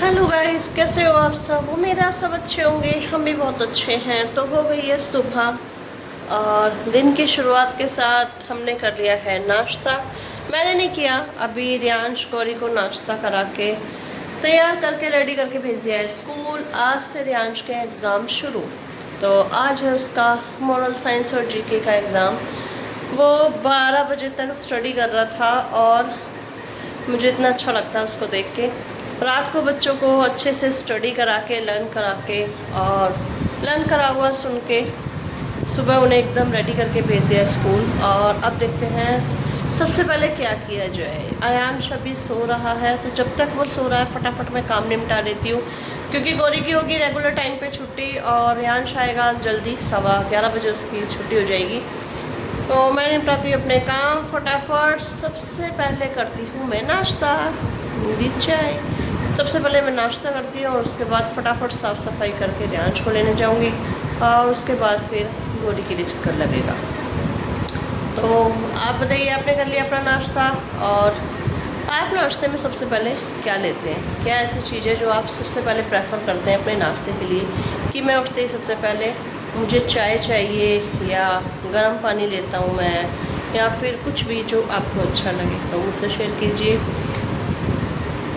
Hello guys, कैसे हो आप सब। उम्मीद है आप सब अच्छे होंगे। हम भी बहुत अच्छे हैं। तो हो गई है सुबह और दिन की शुरुआत के साथ हमने कर लिया है नाश्ता। मैंने नहीं किया, अभी रियांश गौरी को नाश्ता करा के तैयार करके रेडी करके भेज दिया है स्कूल। आज से रियांश के एग्ज़ाम शुरू। तो आज है उसका मॉरल साइंस और जीके का एग्ज़ाम। वो 12 बजे तक स्टडी कर रहा था और मुझे इतना अच्छा लगता है उसको देख के। रात को बच्चों को अच्छे से स्टडी करा के लर्न करा के और लर्न करा हुआ सुन के सुबह उन्हें एकदम रेडी करके भेज दिया स्कूल। और अब देखते हैं सबसे पहले क्या किया जाए। आयांश अभी सो रहा है, तो जब तक वो सो रहा है फटाफट मैं काम निपटा लेती हूँ, क्योंकि गौरी की होगी रेगुलर टाइम पे छुट्टी और आयांश आएगा आज जल्दी, 11:15 बजे उसकी छुट्टी हो जाएगी। तो मैं निपटाती हूँ अपने काम फटाफट। सबसे पहले करती हूँ मैं नाश्ता, मेरी चाय। सबसे पहले मैं नाश्ता करती हूँ और उसके बाद फटाफट साफ़ सफाई करके रियांश को लेने जाऊँगी और उसके बाद फिर गौरी के लिए चक्कर लगेगा। तो आप बताइए, आपने कर लिया अपना नाश्ता? और आप नाश्ते में सबसे पहले क्या लेते हैं? क्या ऐसी चीज़ है जो आप सबसे पहले प्रेफर करते हैं अपने नाश्ते के लिए कि मैं उठते ही सबसे पहले मुझे चाय चाहिए, या गर्म पानी लेता हूँ मैं, या फिर कुछ भी जो आपको अच्छा लगे, तो मुझसे शेयर कीजिए।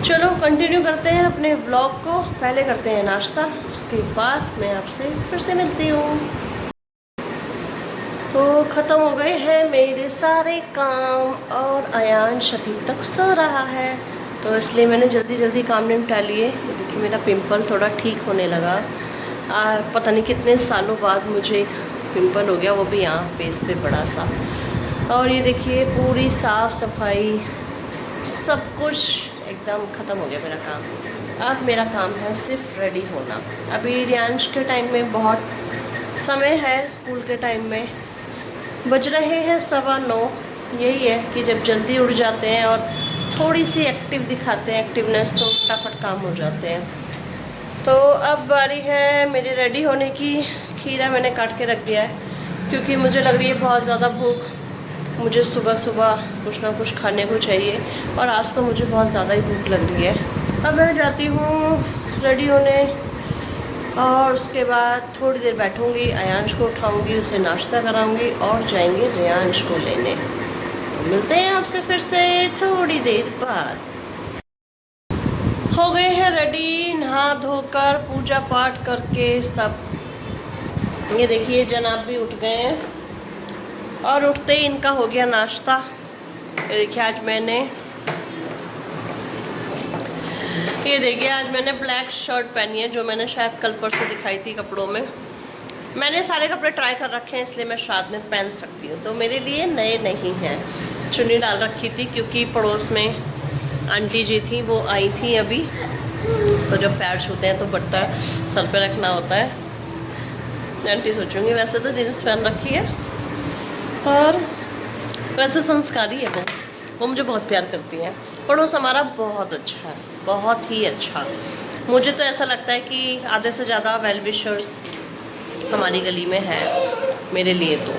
चलो कंटिन्यू करते हैं अपने व्लॉग को। पहले करते हैं नाश्ता, उसके बाद मैं आपसे फिर से मिलती हूँ। तो ख़त्म हो गए हैं मेरे सारे काम और आयांश अभी तक सो रहा है, तो इसलिए मैंने जल्दी जल्दी काम निपटा लिए। देखिए मेरा पिंपल थोड़ा ठीक होने लगा। पता नहीं कितने सालों बाद मुझे पिंपल हो गया, वो भी यहाँ फेस पे बड़ा सा। और ये देखिए पूरी साफ़ सफाई सब कुछ एकदम ख़त्म हो गया मेरा काम। अब मेरा काम है सिर्फ रेडी होना। अभी रियांश के टाइम में बहुत समय है, स्कूल के टाइम में बज रहे हैं 9:15। यही है कि जब जल्दी उठ जाते हैं और थोड़ी सी एक्टिव दिखाते हैं एक्टिवनेस, तो फटाफट काम हो जाते हैं। तो अब बारी है मेरी रेडी होने की। खीरा मैंने काट के रख दिया है क्योंकि मुझे लग रही है बहुत ज़्यादा भूख। मुझे सुबह सुबह कुछ ना कुछ खाने को चाहिए और आज तो मुझे बहुत ज़्यादा ही भूख लग रही है। अब मैं जाती हूँ रेडी होने और उसके बाद थोड़ी देर बैठूँगी, आयांश को उठाऊँगी, उसे नाश्ता कराऊँगी और जाएंगे रियांश को लेने। तो मिलते हैं आपसे फिर से थोड़ी देर बाद। हो गए हैं रेडी, नहा धोकर पूजा पाठ करके सब। ये देखिए जनाब भी उठ गए हैं और उठते ही इनका हो गया नाश्ता। ये देखिए आज मैंने ब्लैक शर्ट पहनी है, जो मैंने शायद कल परसों दिखाई थी कपड़ों में। मैंने सारे कपड़े ट्राई कर रखे हैं, इसलिए मैं शायद में पहन सकती हूँ, तो मेरे लिए नए नहीं हैं। चुन्नी डाल रखी थी क्योंकि पड़ोस में आंटी जी थी, वो आई थी अभी, तो जब पैर छूते हैं तो बट्टा सर पे रखना होता है। आंटी सोचूंगी, वैसे तो जीन्स पहन रखी है और वैसे संस्कारी है वो मुझे बहुत प्यार करती है। पड़ोस हमारा बहुत अच्छा है, बहुत ही अच्छा। मुझे तो ऐसा लगता है कि आधे से ज़्यादा वेल विशर्स हमारी गली में है मेरे लिए, तो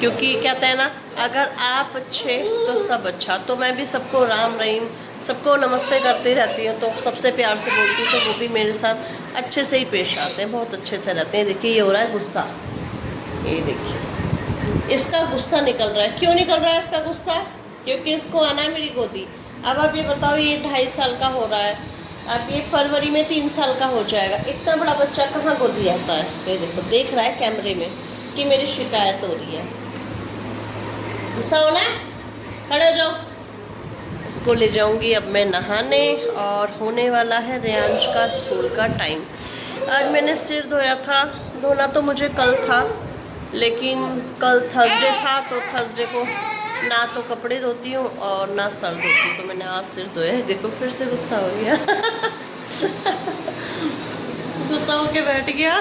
क्योंकि कहते हैं ना, अगर आप अच्छे तो सब अच्छा। तो मैं भी सबको राम रहीम, सबको नमस्ते करती रहती हूँ, तो सबसे प्यार से बोलती हूँ, तो वो भी मेरे साथ अच्छे से ही पेश आते हैं, बहुत अच्छे से रहते हैं। देखिए ये हो रहा है गुस्सा, ये देखिए इसका गुस्सा निकल रहा है। क्यों निकल रहा है इसका गुस्सा? क्योंकि इसको आना है मेरी गोदी। अब आप ये बताओ, ये 2.5 साल का हो रहा है, अब ये फरवरी में 3 साल का हो जाएगा। इतना बड़ा बच्चा कहाँ गोदी आता है? ये देखो, देख रहा है कैमरे में कि मेरी शिकायत हो रही है। गुस्सा होना है, खड़े हो जाओ। इसको ले जाऊंगी अब मैं नहाने और होने वाला है रियांश का स्कूल का टाइम। आज मैंने सिर धोया था, धोना तो मुझे कल था, लेकिन कल थर्सडे था, तो थर्सडे को ना तो कपड़े धोती हूँ और ना सर धोती हूँ, तो मैंने आज सिर धोया है। देखो फिर से गुस्सा हो गया गुस्सा होके बैठ गया।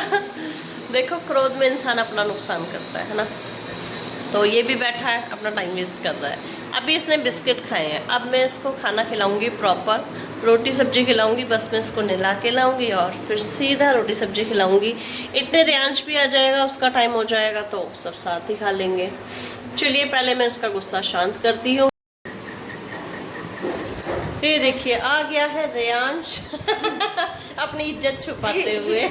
देखो क्रोध में इंसान अपना नुकसान करता है ना। तो ये भी बैठा है अपना टाइम वेस्ट कर रहा है। अभी इसने बिस्किट खाए हैं, अब मैं इसको खाना खिलाऊंगी, प्रॉपर रोटी सब्जी खिलाऊंगी। बस मैं इसको नहला के लाऊंगी और फिर सीधा रोटी सब्जी खिलाऊंगी। इतने रियांश भी आ जाएगा, उसका टाइम हो जाएगा, तो सब साथ ही खा लेंगे। चलिए पहले मैं इसका गुस्सा शांत करती हूँ। ये देखिए आ गया है रेयांश अपनी इज्जत छुपाते हुए।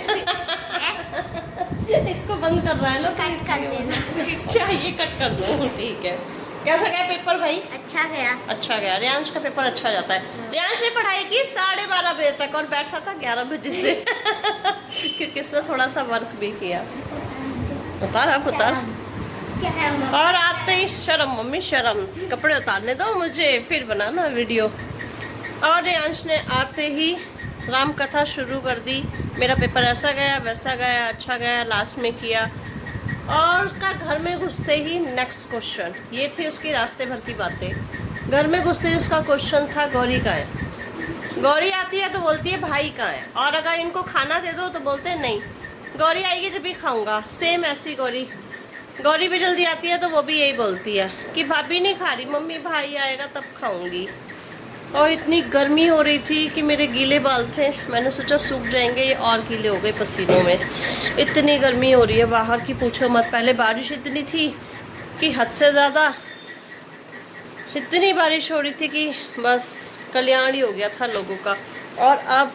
इसको बंद कर रहा है ना, तो कट कर देना। चाहिए कट कर दो, ठीक है। कैसा गया पेपर भाई? अच्छा गया। अच्छा गया। रेयांश का पेपर अच्छा जाता है। रेयांश ने पढ़ाई की 12:30 बजे तक और बैठा था 11 बजे से क्योंकि इसने थोड़ा सा वर्क भी किया। उतार आप उतार। और आते ही शर्म मम्मी शर्म, कपड़े उतारने दो मुझे, फिर बनाना वीडियो। और रेयांश ने आते ही राम कथा शुरू कर दी। मेरा पेपर ऐसा गया वैसा गया, अच्छा गया, लास्ट में किया। और उसका घर में घुसते ही नेक्स्ट क्वेश्चन, ये थी उसकी रास्ते भर की बातें। घर में घुसते ही उसका क्वेश्चन था गौरी कहाँ है। गौरी आती है तो बोलती है भाई कहाँ है, और अगर इनको खाना दे दो तो बोलते हैं नहीं गौरी आएगी जब भी खाऊंगा। सेम ऐसी गौरी भी जल्दी आती है तो वो भी यही बोलती है कि भाभी नहीं खा रही मम्मी, भाई आएगा तब खाऊंगी। और इतनी गर्मी हो रही थी कि मेरे गीले बाल थे, मैंने सोचा सूख जाएंगे, ये और गीले हो गए पसीनों में। इतनी गर्मी हो रही है बाहर की पूछो मत। पहले बारिश इतनी थी कि हद से ज़्यादा, इतनी बारिश हो रही थी कि बस कल्याण ही हो गया था लोगों का। और अब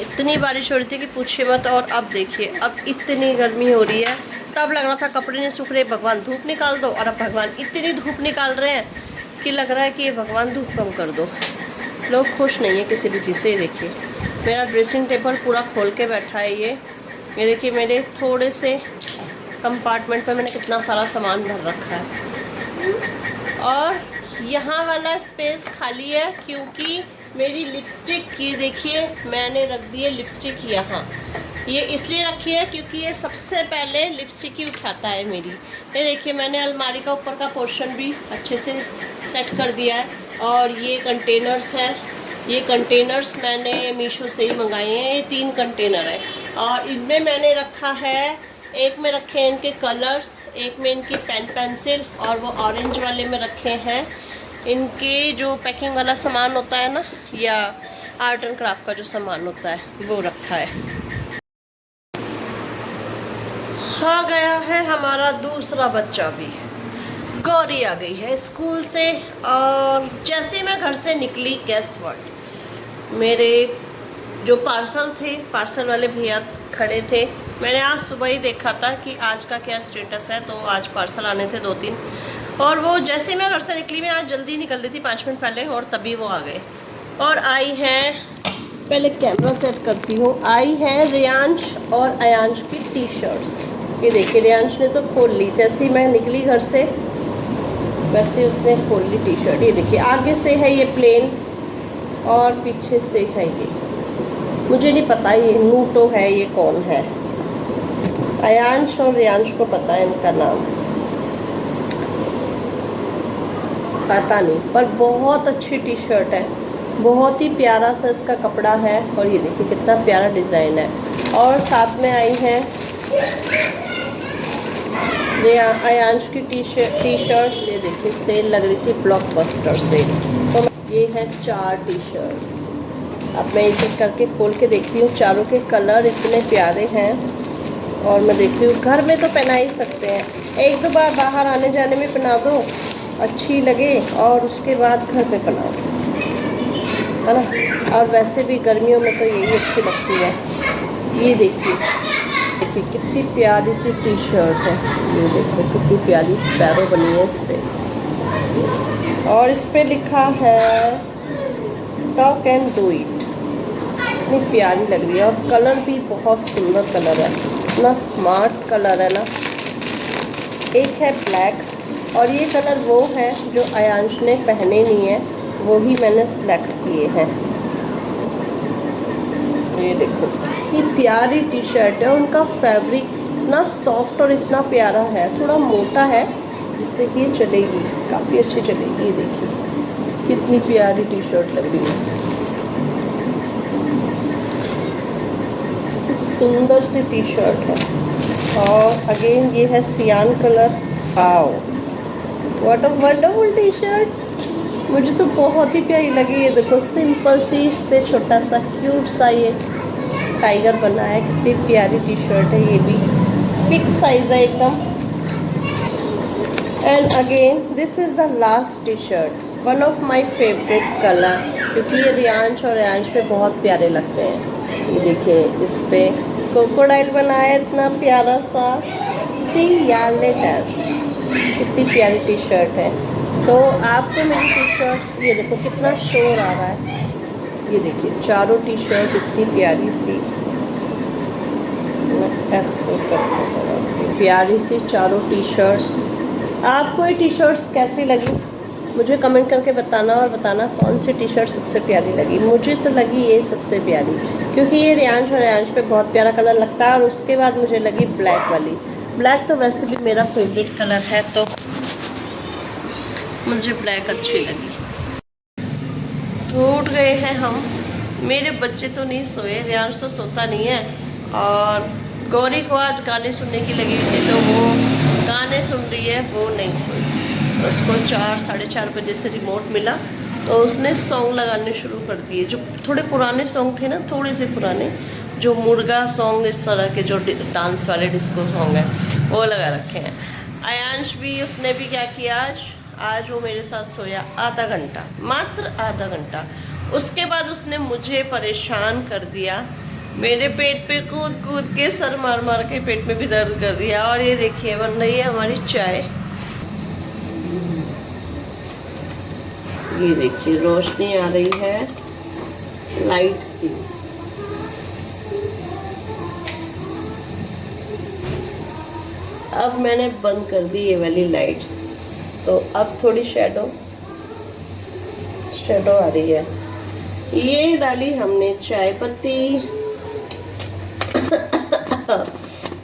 इतनी बारिश हो रही थी कि पूछिए मत। और अब देखिए अब इतनी गर्मी हो रही है। तब लग रहा था कपड़े नहीं सूख रहे, भगवान धूप निकाल दो, और अब भगवान इतनी धूप निकाल रहे हैं कि लग रहा है कि ये भगवान धूप कम कर दो। लोग खुश नहीं है किसी भी चीज़ से। देखिए मेरा ड्रेसिंग टेबल पूरा खोल के बैठा है ये देखिए मेरे थोड़े से कंपार्टमेंट में मैंने कितना सारा सामान भर रखा है। और यहाँ वाला स्पेस खाली है क्योंकि मेरी लिपस्टिक, ये देखिए मैंने रख दी है लिपस्टिक यहाँ। ये इसलिए रखी है क्योंकि ये सबसे पहले लिपस्टिक ही उठाता है मेरी। ये देखिए मैंने अलमारी का ऊपर का पोर्शन भी अच्छे से सेट कर दिया है। और ये कंटेनर्स हैं, ये कंटेनर्स मैंने मीशो से ही मंगाए हैं। ये 3 कंटेनर है और इनमें मैंने रखा है, एक में रखे हैं इनके कलर्स, एक में इनकी पेन पेंसिल, और वो ऑरेंज वाले में रखे हैं इनके जो पैकिंग वाला सामान होता है ना, या आर्ट एंड क्राफ्ट का जो सामान होता है वो रखा है। आ गया है हमारा दूसरा बच्चा भी। गौरी आ गई है स्कूल से। और जैसे मैं घर से निकली, गेस व्हाट, मेरे जो पार्सल थे, पार्सल वाले भैया खड़े थे। मैंने आज सुबह ही देखा था कि आज का क्या स्टेटस है, तो आज पार्सल आने थे 2-3। और वो जैसे मैं घर से निकली, मैं आज जल्दी निकल रही थी 5 मिनट पहले, और तभी वो आ गए। और आई हैं, पहले कैमरा सेट करती हूँ, आई हैं रेयांश और अयांश की टी शर्ट्स। ये देखिए रेयांश ने तो खोल ली, जैसे ही मैं निकली घर से वैसे उसने खोल ली टी शर्ट। ये देखिए आगे से है ये प्लेन और पीछे से है ये, मुझे नहीं पता ये नूटो है, ये कौन है। अयांश और रेयांश को पता है इनका नाम, पता नहीं, पर बहुत अच्छी टी शर्ट है, बहुत ही प्यारा सा इसका कपड़ा है। और ये देखिए कितना प्यारा डिज़ाइन है। और साथ में आई है अयांश की टी शर्ट। ये देखिए सेल लग रही थी, ब्लॉकबस्टर सेल। तो ये है 4 टी शर्ट। अब मैं एक एक करके खोल के देखती हूँ। चारों के कलर इतने प्यारे हैं और मैं देखती हूँ घर में तो पहना ही सकते हैं, 1-2 बार बाहर आने जाने में पहना दो, अच्छी लगे, और उसके बाद घर पे पहनाओ, है ना। और वैसे भी गर्मियों में तो यही अच्छी लगती है। ये देखिए कितनी प्यारी सी टी शर्ट है। ये देखो कितनी प्यारी स्पैरो बनी है इस पर, और इस पर लिखा है टॉक एंड डू इट। इतनी प्यारी लग रही है और कलर भी बहुत सुंदर कलर है, इतना स्मार्ट कलर है ना। एक है ब्लैक और ये कलर वो है जो अयांश ने पहने नहीं है, वो ही मैंने सेलेक्ट किए हैं। ये देखो ये प्यारी टी शर्ट है, उनका फैब्रिक इतना सॉफ्ट और इतना प्यारा है, थोड़ा मोटा है जिससे कि ये चलेगी, काफ़ी अच्छी चलेगी। ये देखिए कितनी प्यारी टी शर्ट लग रही है, सुंदर सी टी शर्ट है। और अगेन ये है सियान colour. Wow what a wonderful T shirt, मुझे तो बहुत ही प्यारी लगी। ये देखो सिंपल सी, इस पे छोटा सा क्यूट सा ये टाइगर बना है, कितनी प्यारी टी शर्ट है। ये भी फिक्स साइज है एकदम। And again this is the last T shirt. One of my favourite colour, क्योंकि ये रियांश और रियांश पे बहुत प्यारे लगते हैं। ये देखिए, इस पे क्रोकोडाइल बनाया इतना प्यारा सा, सी या लेटर, कितनी प्यारी टी शर्ट है। तो आपको मेरी टी शर्ट, ये देखो कितना शोर आ रहा है, ये देखिए चारों टी शर्ट इतनी प्यारी सी, ऐसे करके प्यारी सी चारों टी शर्ट। आपको ये टी शर्ट्स कैसी लगी मुझे कमेंट करके बताना, और बताना कौन सी टी शर्ट सबसे प्यारी लगी। मुझे तो लगी ये सबसे प्यारी, क्योंकि ये रियांश और रियांश पे बहुत प्यारा कलर लगता है। और उसके बाद मुझे लगी ब्लैक वाली। ब्लैक तो वैसे भी मेरा फेवरेट कलर है, तो मुझे ब्लैक अच्छी लगी। तो उठ गए हैं हम, मेरे बच्चे तो नहीं सोए, रियांश तो सोता नहीं है, और गौरी को आज गाने सुनने की लगी थी, तो वो गाने सुन रही है, वो नहीं सोई। उसको 4-4:30 बजे से रिमोट मिला, तो उसने सॉन्ग लगाने शुरू कर दिए, जो थोड़े पुराने सॉन्ग थे ना, थोड़े से पुराने, जो मुर्गा सॉन्ग, इस तरह के जो डांस वाले डिस्को सॉन्ग हैं, वो लगा रखे हैं। आयांश भी, उसने भी क्या किया, आज वो मेरे साथ सोया आधा घंटा, मात्र आधा घंटा। उसके बाद उसने मुझे परेशान कर दिया, मेरे पेट पे कूद कूद के, सर मार मार के पेट में भी दर्द कर दिया। और ये देखिए बन रही है हमारी चाय, ये देखिए रोशनी आ रही है लाइट की। अब मैंने बंद कर दी ये वाली लाइट, तो अब थोड़ी शैडो आ रही है। ये डाली हमने चाय पत्ती,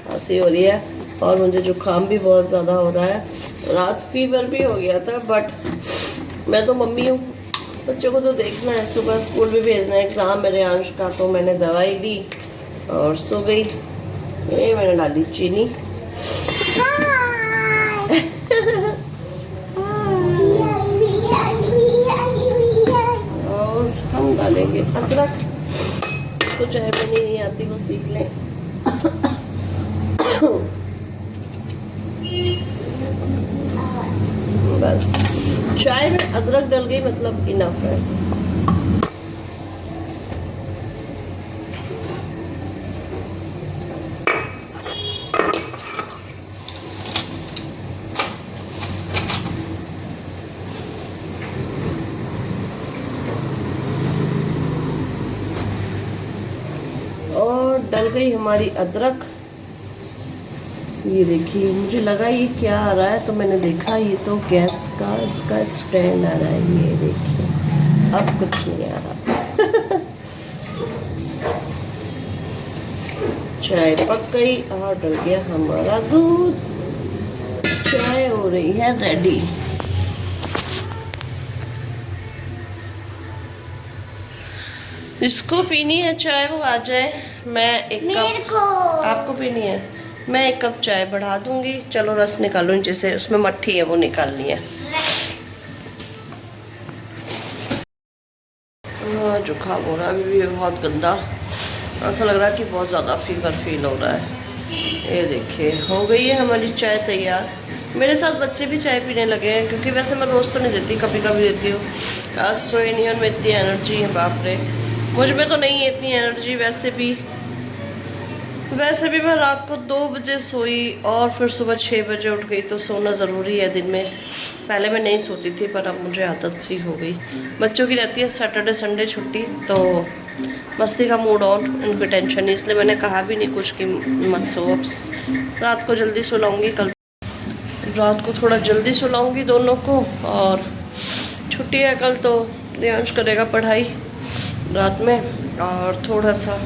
खांसी हो रही है, और मुझे जुकाम भी बहुत ज़्यादा हो रहा है। रात फीवर भी हो गया था, बट मैं तो मम्मी हूँ, बच्चों को तो देखना है, सुबह स्कूल भी भेजना है, एग्ज़ाम मेरे अंश का, तो मैंने दवाई ली और सो गई। ये मैंने डाली चीनी। और हम डालेंगे अदरक, इसको चाय बनानी नहीं आती, वो सीख लें। बस चाय में अदरक डल गई मतलब इनफ है। और डल गई हमारी अदरक। ये देखिए, मुझे लगा ये क्या आ रहा है, तो मैंने देखा ये तो गैस का इसका स्टैंड आ रहा है। ये देखिए, अब कुछ नहीं आ रहा। चाय पक गई और डल गया हमारा दूध, चाय हो रही है रेडी। जिसको पीनी है चाय वो आ जाए, मैं एक कप, आपको पीनी है, मैं एक कप चाय बढ़ा दूंगी। चलो रस निकालो, जैसे उसमें मट्ठी है वो निकालनी है। जुकाम हो रहा है, अभी भी बहुत गंदा, ऐसा लग रहा है कि बहुत ज़्यादा फीवर फील हो रहा है। ये देखिए, हो गई है हमारी चाय तैयार। मेरे साथ बच्चे भी चाय पीने लगे हैं, क्योंकि वैसे मैं रोज़ तो नहीं देती, कभी कभी देती हूँ। आज सोई नहीं, उनमें इतनी एनर्जी है, बाप रे, मुझ में तो नहीं है इतनी एनर्जी। वैसे भी मैं रात को 2 बजे सोई और फिर सुबह 6 बजे उठ गई, तो सोना ज़रूरी है दिन में। पहले मैं नहीं सोती थी, पर अब मुझे आदत सी हो गई। बच्चों की रहती है सैटरडे संडे छुट्टी, तो मस्ती का मूड ऑन, उनकी टेंशन नहीं, इसलिए मैंने कहा भी नहीं कुछ कि मत सो। अब रात को जल्दी सुलाऊंगी, कल रात को थोड़ा जल्दी सुलाऊंगी दोनों को, और छुट्टी है कल, तो रियांश करेगा पढ़ाई रात में, और थोड़ा सा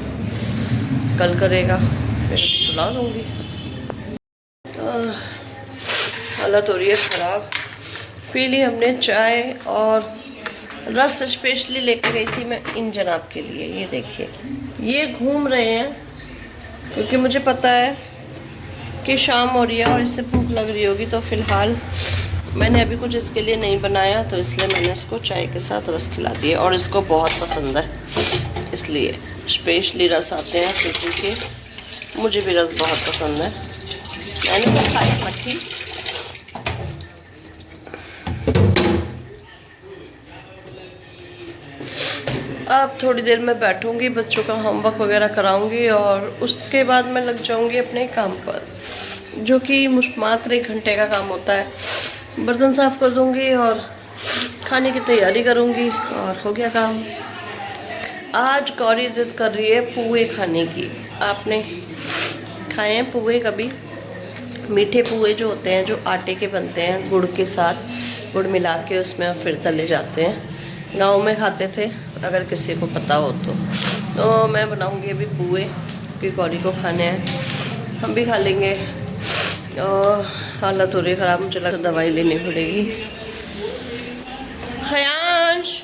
कल करेगा, फिर सुला दूँगी। हालत हो रही है ख़राब। पी ली हमने चाय, और रस स्पेशली लेके गई थी मैं इन जनाब के लिए। ये देखिए, ये घूम रहे हैं, क्योंकि मुझे पता है कि शाम हो रही है और इससे भूख लग रही होगी, तो फ़िलहाल मैंने अभी कुछ इसके लिए नहीं बनाया, तो इसलिए मैंने इसको चाय के साथ रस खिला दिया। और इसको बहुत पसंद है, इसलिए स्पेशली रस आते हैं, क्योंकि मुझे भी रस बहुत पसंद है। मैंने तो खाई मट्ठी, अब थोड़ी देर में बैठूंगी, बच्चों का होमवर्क वगैरह कराऊंगी और उसके बाद मैं लग जाऊंगी अपने काम पर, जो कि मात्र 1 घंटे का काम होता है। बर्तन साफ कर दूंगी और खाने की तैयारी करूंगी और हो गया काम। आज गौरी जिद कर रही है पुए खाने की। आपने खाए हैं पुए कभी? मीठे पुए जो होते हैं, जो आटे के बनते हैं, गुड़ के साथ, गुड़ मिला के उसमें फिर तले जाते हैं। गांव में खाते थे, अगर किसी को पता हो तो मैं बनाऊंगी अभी पुए, कि गौरी को खाने हैं, हम भी खा लेंगे। और हालत हो रही ख़राब, मुझे लगा दवाई लेनी पड़ेगी। हयांश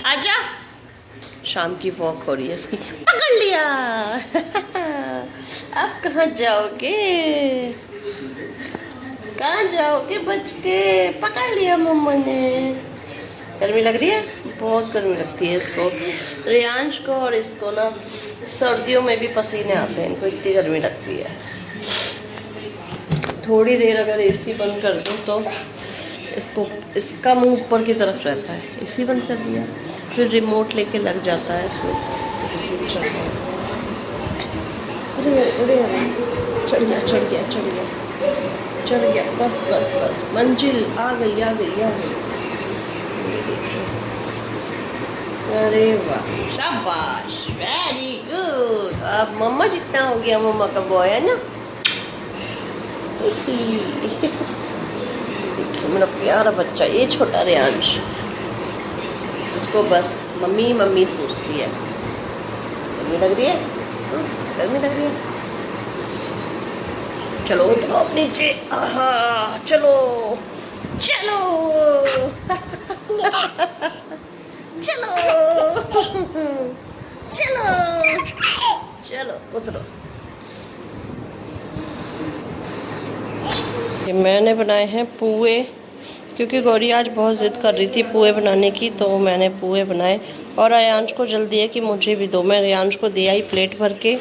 आजा, शाम की वॉक हो रही है इसकी। पकड़ लिया। अब कहाँ जाओगे? कहाँ जाओगे बच के? पकड़ लिया मम्मा ने। गर्मी लग रही है, बहुत गर्मी लगती है इसको, रियांश को, और इसको ना सर्दियों में भी पसीने आते हैं, इनको इतनी गर्मी लगती है। थोड़ी देर अगर एसी बंद कर दूँ तो इसका मुंह ऊपर की तरफ रहता है। एसी बंद कर दिया, फिर रिमोट लेके लग जाता है इसको। अरे अरे अरे, चढ़ गया चढ़ गया चढ़ गया चढ़ गया, बस बस बस, मंजिल आ गई आ गई आ गई। अरे वाह, शाबाश, वेरी गुड। अब मम्मा जितना हो गया, मम्मा का बॉय है ना। देखिए मेरा प्यारा बच्चा, ये छोटा रियांश, इसको बस मम्मी मम्मी सोचती है। गर्मी लग रही है, गर्मी लग रही है। चलो उतरो नीचे, आहा, चलो चलो चलो चलो चलो उतरो। ये मैंने बनाए हैं पुए, क्योंकि गौरी आज बहुत ज़िद कर रही थी पुए बनाने की, तो मैंने पुए बनाए। और रियांश को जल्दी है कि मुझे भी दो, मैं रियांश को दिया ही प्लेट भर के।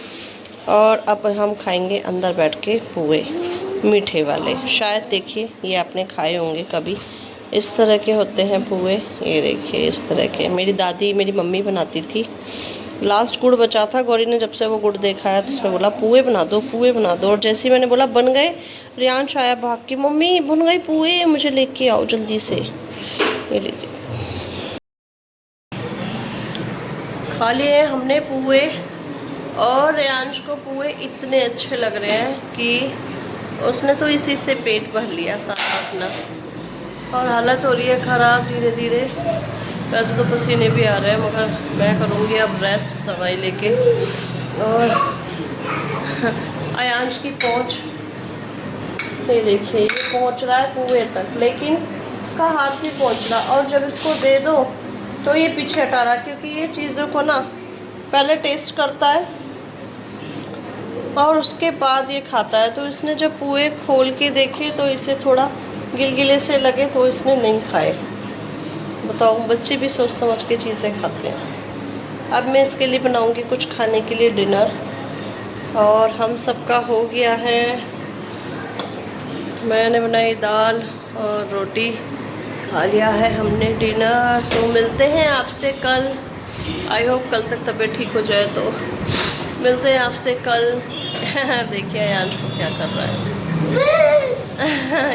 और अब हम खाएंगे अंदर बैठ के पुए, मीठे वाले। शायद देखिए ये आपने खाए होंगे कभी, इस तरह के होते हैं पुए। ये देखिए इस तरह के, मेरी दादी, मेरी मम्मी बनाती थी। लास्ट गुड़ बचा था, गौरी ने जब से वो गुड़ देखा है तो उसने बोला पुए बना दो, पुए बना दो। और जैसे ही मैंने बोला बन गए, रियांश आया भाग के, मम्मी बन गई पुए, मुझे लेके आओ जल्दी से। ये लीजिए, खा लिए हमने पुए। और रियांश को पुए इतने अच्छे लग रहे हैं कि उसने तो इसी से पेट भर लिया सारा अपना। और हालत हो रही है ख़राब धीरे धीरे। वैसे तो पसीने भी आ रहे हैं, मगर मैं करूँगी अब रेस्ट, दवाई लेके। और आयांश की पहुँच, ये देखिए ये पहुँच रहा है पुए तक, लेकिन इसका हाथ भी पहुँच रहा। और जब इसको दे दो तो ये पीछे हटा रहा, क्योंकि ये चीज़ों को ना पहले टेस्ट करता है और उसके बाद ये खाता है। तो इसने जब पुए खोल के देखे तो इसे थोड़ा गिलगिले से लगे, तो इसने नहीं खाए। बताओ, बच्चे भी सोच समझ के चीज़ें खाते हैं। अब मैं इसके लिए बनाऊंगी कुछ खाने के लिए डिनर। और हम सबका हो गया है, मैंने बनाई दाल और रोटी, खा लिया है हमने डिनर। तो मिलते हैं आपसे कल। आई होप कल तक तबीयत ठीक हो जाए, तो मिलते हैं आपसे कल। देखिए आयांश को क्या कर रहा है।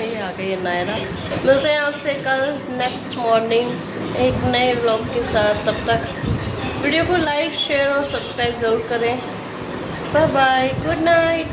ये आ गई है नायरा। मिलते हैं आपसे कल नेक्स्ट मॉर्निंग एक नए व्लॉग के साथ। तब तक वीडियो को लाइक, शेयर और सब्सक्राइब ज़रूर करें। Bye bye, good night.